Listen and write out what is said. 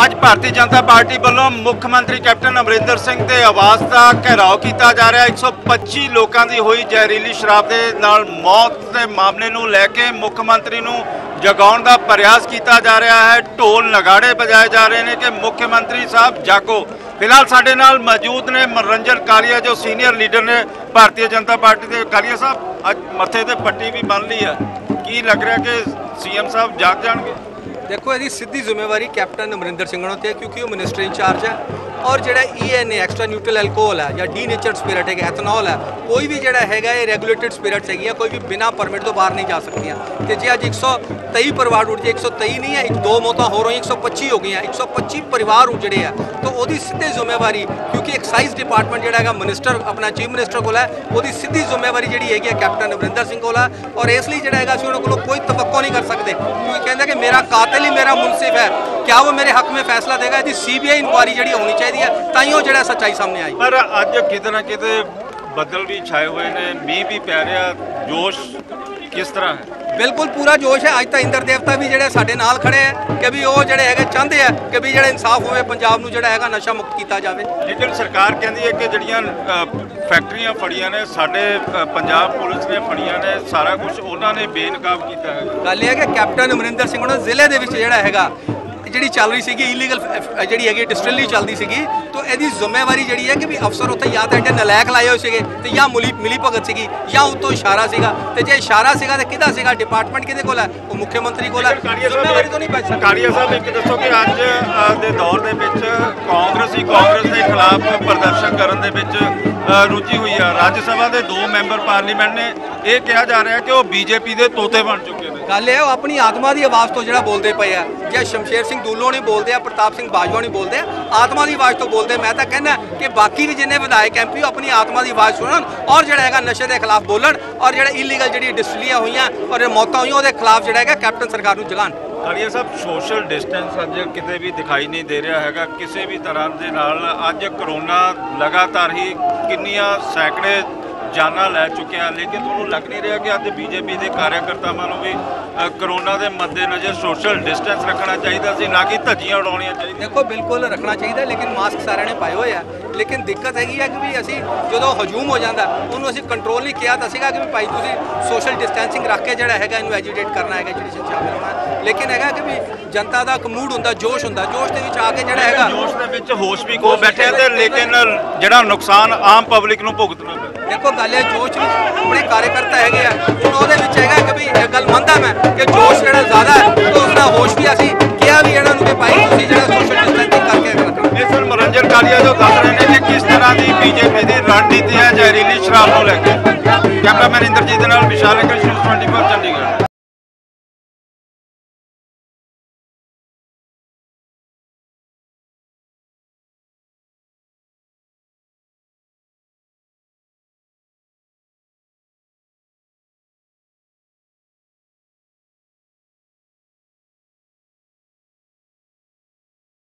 ਅੱਜ ਭਾਰਤੀ ਜਨਤਾ ਪਾਰਟੀ ਵੱਲੋਂ ਮੁੱਖ ਮੰਤਰੀ ਕੈਪਟਨ ਅਮਰਿੰਦਰ ਸਿੰਘ ਦੇ ਆਵਾਸ ਦਾ ਘਿਰਾਓ ਕੀਤਾ ਜਾ ਰਿਹਾ। 125 ਲੋਕਾਂ ਦੀ ਹੋਈ ਜ਼ਹਿਰੀਲੀ ਸ਼ਰਾਬ ਦੇ ਨਾਲ ਮੌਤ ਦੇ ਮਾਮਲੇ ਨੂੰ ਲੈ ਕੇ ਮੁੱਖ ਮੰਤਰੀ ਨੂੰ ਜਗਾਉਣ ਦਾ ਪ੍ਰਯਾਸ ਕੀਤਾ ਜਾ ਰਿਹਾ ਹੈ। ਢੋਲ ਨਗਾੜੇ ਵਜਾਏ ਜਾ ਰਹੇ ਨੇ ਕਿ ਮੁੱਖ ਮੰਤਰੀ ਸਾਹਿਬ ਜਾਗੋ। ਫਿਲਹਾਲ ਸਾਡੇ ਨਾਲ ਮੌਜੂਦ ਨੇ ਮਨੋਰੰਜਨ ਕਾਲੀਆ ਜੋ ਸੀਨੀਅਰ ਲੀਡਰ ਨੇ ਭਾਰਤੀ ਜਨਤਾ ਪਾਰਟੀ ਦੇ। ਕਾਲੀਆ ਸਾਹਿਬ ਅੱਜ ਮੱਥੇ ਤੇ ਪੱਟੀ ਵੀ ਬੰਨ ਲਈ ਹੈ, ਕੀ ਲੱਗ ਰਿਹਾ ਕਿ ਸੀਐਮ ਸਾਹਿਬ ਜਾਗ ਜਾਣਗੇ? देखो यदि सीधी जिम्मेवारी कैप्टन अमरिंदर सिंह होती है क्योंकि वो मिनिस्टर इंचार्ज है। और जो ENA एक्स्ट्रा न्यूट्रल एल्कोहल है या डी नेचर्ड स्पिरिट है, एथनॉल है, कोई भी जोड़ा है ये रेगूलेटेड स्पिरिट्स है, कोई भी बिना परमिट तो बाहर नहीं जा सकती। तो जे अज 123 परिवार उठ जाए, 123 नहीं है, 2 मौतें हो रही, 125 हो गई हैं, 125 परिवार जोड़े है। तो वो सीधी जिम्मेवारी क्योंकि एक्साइज डिपार्टमेंट जोड़ा मिनिस्टर अपना चीफ मिनिस्टर को है, वो सीधी जिम्मेवारी जी है कैप्टन अमरिंदर सिंह को है। और इसलिए जोड़ा है उन्होंने कोई तवक्को नहीं कर सकते क्योंकि कहते कि मेरा कातिल ही मेरा मुनसिफ है, क्या वो मेरे हक में फैसला देगा? यदि CBI इंक्वायरी जी होनी चाहिए ताइयों जो सच्चाई सामने आई। पर अज किते ना किते बदल भी छाए हुए ने, मीह भी पै रहा, जोश किस तरह है? बिल्कुल पूरा जोश है। अज तो इंद्र देवता भी जोड़े साडे नाल खड़े हैं कि भी वो जोड़े है चाहते हैं कि भी जो इंसाफ होवे, पंजाब नूं जोड़ा है नशा मुक्त किया जाए। लेकिन सरकार कहती है कि जड़ियां फैक्ट्रियां फड़ियां ने साडे पंजाब पुलिस ने फड़ियां ने, सारा कुछ उन्होंने बेनकाब किया है। गल यह है कि कैप्टन अमरिंदर सिंह ने जिले के जोड़ा है जी चल रही सी इलीगल जी है डिस्टिलरी चलती सी, तो यदि जिम्मेवारी जी है कि भी अफसर उत्थे या तो एडे नलैक लाए हुए थे तो या मिली भगत सी या उत्तों इशारा सीगा, तो जे इशारा सीगा तो किहदा सीगा? डिपार्टमेंट किहदे कोल है? वो मुख्यमंत्री कोल है। जिम्मेवारी तो नहीं बच सकती। कालिया साहब एक दसो कि अज दे दौर दे विच कांग्रेस ही कांग्रेस के खिलाफ प्रदर्शन करन दे विच रुचि हुई है। राज्य सभा के 2 मैंबर पार्लीमेंट ने यह कहा जा रहा है कि वो बीजेपी के तोते बन चुके हैं। गल है अपनी आत्मा की आवाज़ तो जो बोलते पे है, जे शमशेर सिंह दूलो नहीं बोलते हैं, प्रताप सिंह बाजवा नहीं बोलते, आत्मा की आवाज़ तो बोलते। मैं तो कहना कि बाकी भी जिन्हें विधायक MP अपनी आत्मा की आवाज़ सुनन और जो है नशे के खिलाफ बोलन और जो इलीगल जी डिस्टिलरियां हुई और मौतें हुई वो खिलाफ जो है कैप्टन सरकार को जगान। कालिया साहब सोशल डिस्टेंस अज किते भी दिखाई नहीं दे रहा है किसी भी तरह के नाल। अज करोना लगातार ही किन्नियां सैकड़े जाना लै चुके हैं, लेकिन तुहानूं लग नहीं रहा कि अज बीजेपी के कार्यकर्तावां नूं भी करोना के मद्देनज़र सोशल डिस्टेंस रखना चाहिए सी, ना कि धज्जियां उड़ाउणियां चाहिए? देखो बिल्कुल रखना चाहिए, लेकिन मास्क सारे ने पाए हुए हैं। लेकिन दिक्कत हैगी है कि भी असी जो हजूम हो जाता उन्होंने असी कंट्रोल नहीं किया तो सीगा कि भी भाई तुसीं सोशल डिस्टेंसिंग रख के जोड़ा है इनू एजुटेट करना है, जी शामिल होना है। लेकिन है कि भी जनता का एक मूड होंदा, जोश होंदा, जोश के आके जोड़ा है जोश के विच होश भी खो बैठे थे, लेकिन जोड़ा नुकसान आम पब्लिक नूं भुगतना पिया। देखो गल है जोश भी अपने कार्यकर्ता है हूँ वो कि भी एक गल मनदा मैं कि जोश जो ज़्यादा है तो उसका होश भी असी किया भी इन्होंने कि भाई तुसीं जो सोशल डिस्टेंसिंग करके रखना। इस मनोरंजन कालिया जो दस रहे हैं कि किस तरह की बीजेपी की रणनीति है जहरीली शराब को लेकर। कैमरामैन इंद्रजीत नाल विशाल चंडीगढ़।